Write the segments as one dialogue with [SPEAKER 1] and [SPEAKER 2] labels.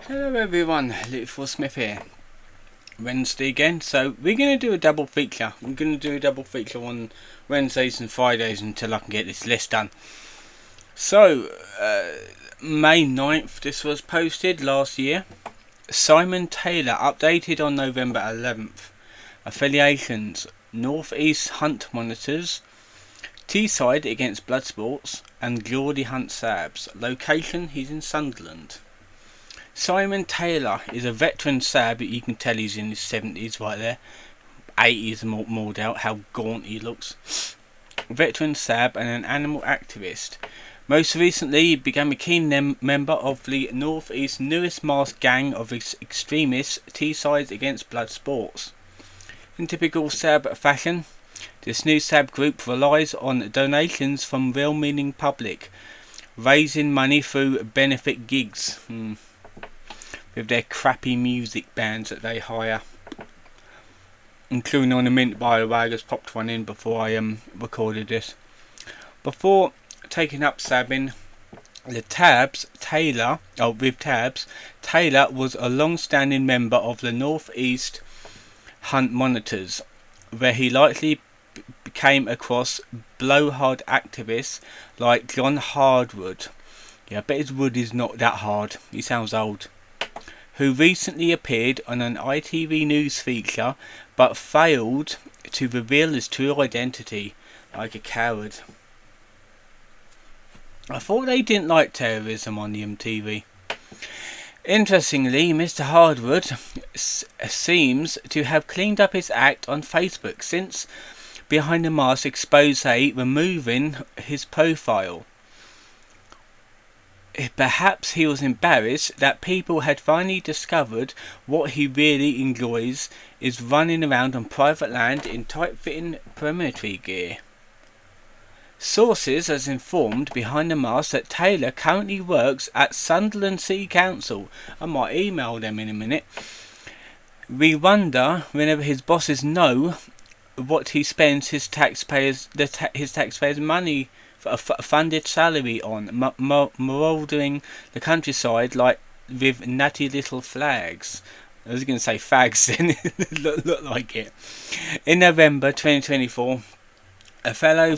[SPEAKER 1] Hello everyone, Luke Smith here. Wednesday again, so we're going to do a double feature. I'm going to do a double feature on Wednesdays and Fridays until I can get this list done. So, May 9th, this was posted last year. Simon Taylor updated on November 11th. Affiliations: North East Hunt Monitors, Teesside against Bloodsports, and Geordie Hunt Sabs. Location: he's in Sunderland. Simon Taylor is a veteran Sab. You can tell he's in his 70s right there. 80s more doubt how gaunt he looks. Veteran Sab and an animal activist. Most recently he became a keen member of the North East's newest masked gang of extremists, Teesside against Bloodsports. In typical Sab fashion, this new Sab group relies on donations from well-meaning public, raising money through benefit gigs. With their crappy music bands that they hire, including on the Mint, by the way. I just popped one in before I recorded this. Before taking up sabbing, with Tabs, Taylor was a long-standing member of the North East Hunt Monitors, where he likely came across blowhard activists like John Hardwood. Yeah, I bet his wood is not that hard. He sounds old. Who recently appeared on an ITV News feature but failed to reveal his true identity, like a coward. I thought they didn't like terrorism on the MTV. Interestingly, Mr. Hardwood seems to have cleaned up his act on Facebook since Behind the Mask expose removing his profile. Perhaps he was embarrassed that people had finally discovered what he really enjoys is running around on private land in tight-fitting paramilitary gear. Sources has informed Behind the Mask that Taylor currently works at Sunderland City Council. I might email them in a minute. We wonder whenever his bosses know what he spends his taxpayers' money a funded salary on, marauding the countryside like with natty little flags. I was going to say fags then. look like it. In November 2024, a follower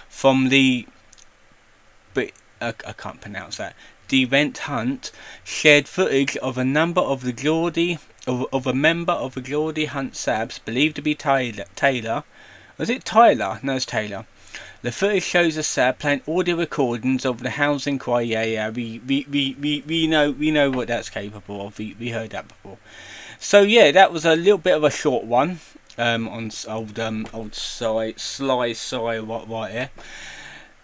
[SPEAKER 1] from the I can't pronounce that. Devent Hunt shared footage of a member of the Geordie Hunt Sabs believed to be Taylor. Was it Tyler? No, it's Taylor. The footage shows a Sab playing audio recordings of the housing cry. Yeah, we know what that's capable of. We heard that before. So yeah, that was a little bit of a short one. On old Sly right here.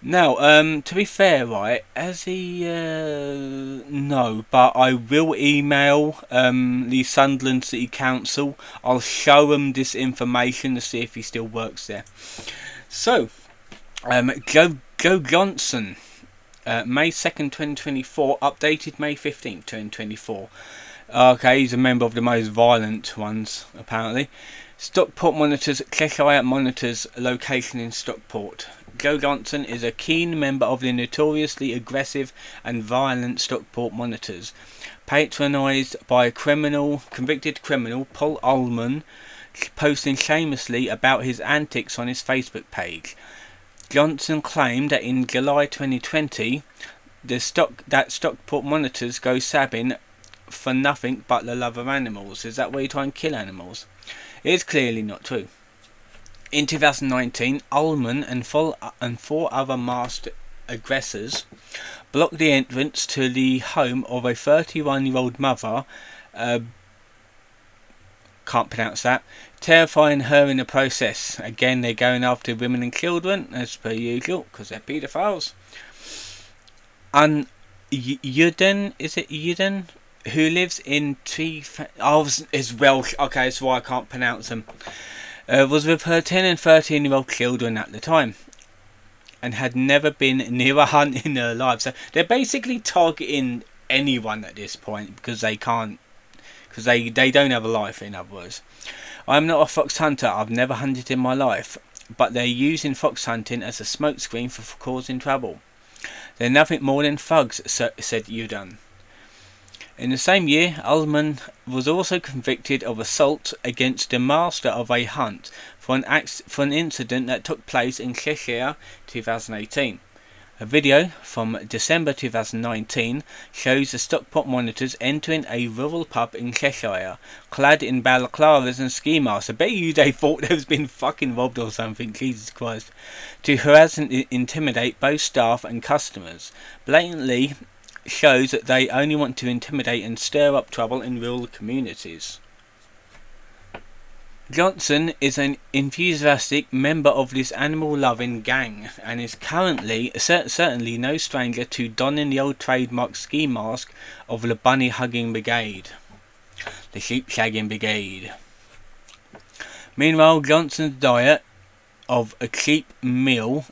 [SPEAKER 1] Now, to be fair, right, as he no, but I will email the Sunderland City Council. I'll show them this information to see if he still works there. So, Joe Johnson, May 2nd, 2024, updated May 15th, 2024. Okay, he's a member of the most violent ones, apparently. Stockport Monitors, Cheshire Monitors, location in Stockport. Joe Johnson is a keen member of the notoriously aggressive and violent Stockport Monitors, patronised by convicted criminal Paul Ullman, posting shamelessly about his antics on his Facebook page. Johnson claimed that in July 2020, Stockport Monitors go sabbing for nothing but the love of animals. Is that where you try and kill animals? It is clearly not true. In 2019, Ullman and four other masked aggressors blocked the entrance to the home of a 31-year-old mother, can't pronounce that, terrifying her in the process. Again, they're going after women and children, as per usual, because they're paedophiles. And Yuden, is it Yuden? Who lives in is Welsh, okay, that's why I can't pronounce them. Was with her 10 and 13-year-old children at the time, and had never been near a hunt in her life. So they're basically targeting anyone at this point because they can't, because they don't have a life, in other words. I'm not a fox hunter, I've never hunted in my life, but they're using fox hunting as a smokescreen for causing trouble. They're nothing more than thugs, said Udon. In the same year, Ullman was also convicted of assault against the master of a hunt for an incident that took place in Cheshire 2018. A video from December 2019 shows the Stockport monitors entering a rural pub in Cheshire, clad in balaclavas and ski masks. I bet you they thought they was been fucking robbed or something, Jesus Christ. To harass and intimidate both staff and customers. Blatantly shows that they only want to intimidate and stir up trouble in rural communities. Johnson is an enthusiastic member of this animal-loving gang and is currently certainly no stranger to donning the old trademark ski mask of the bunny-hugging brigade, the sheep-shagging brigade. Meanwhile, Johnson's diet of a cheap meat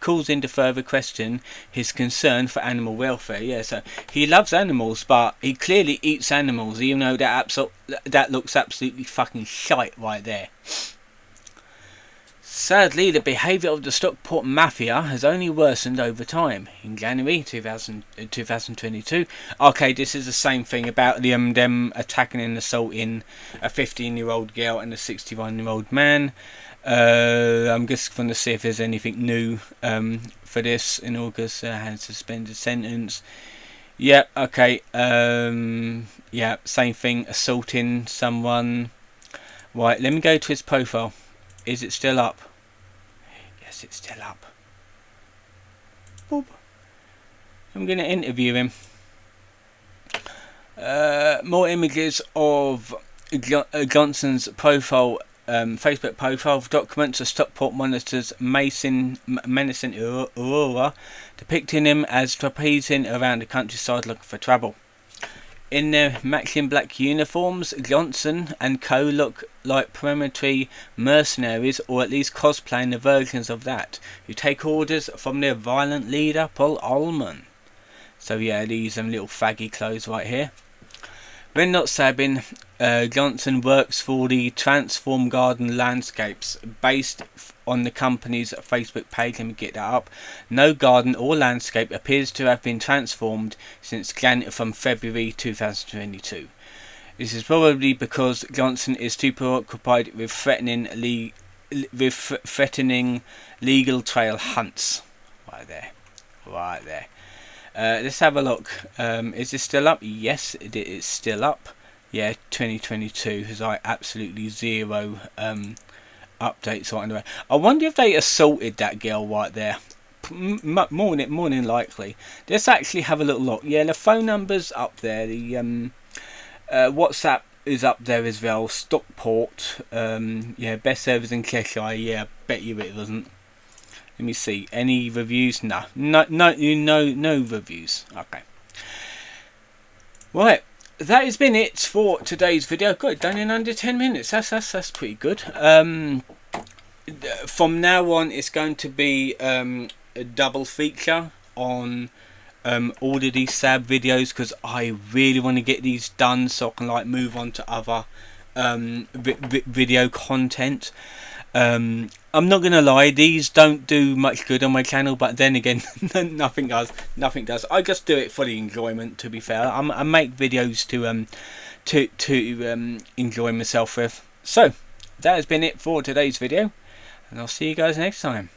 [SPEAKER 1] calls into further question his concern for animal welfare. Yeah, so he loves animals, but he clearly eats animals, even though that looks absolutely fucking shite right there. Sadly, the behaviour of the Stockport Mafia has only worsened over time. In January 2022, okay, this is the same thing about them attacking and assaulting a 15-year-old girl and a 61-year-old man. I'm just going to see if there's anything new for this. In August, had suspended sentence. Yep, okay. Yeah, same thing. Assaulting someone. Right, let me go to his profile. Is it still up? Yes, it's still up. Boop. I'm going to interview him. More images of Johnson's profile. Facebook profile documents of Stockport monitors menacing Aurora, depicting him as trapezing around the countryside looking for trouble. In their matching black uniforms, Johnson and co look like paramilitary mercenaries, or at least cosplaying the versions of that, who take orders from their violent leader, Paul Ullman. So yeah, these little faggy clothes right here. When not sabbing, Johnson works for the Transform Garden Landscapes, based on the company's Facebook page. Let me get that up. No garden or landscape appears to have been transformed since from February 2022. This is probably because Johnson is too preoccupied with threatening legal trail hunts. Right there. Let's have a look. Is this still up? Yes, it is still up. Yeah, 2022 has absolutely zero updates right away. I wonder if they assaulted that girl right there. More than likely. Let's actually have a little look. Yeah, the phone number's up there. The WhatsApp is up there as well. Stockport. Yeah, best servers in Cheshire. Yeah, I bet you it doesn't. Let me see. Any reviews? No reviews. Okay. Right. That has been it for today's video. Got it done in under 10 minutes. That's pretty good. From now on, it's going to be a double feature on all of these Sab videos, because I really want to get these done so I can like move on to other video content. I'm not gonna lie, these don't do much good on my channel, but then again, nothing does. I just do it for the enjoyment, to be fair. I make videos to enjoy myself with. So that has been it for today's video, and I'll see you guys next time.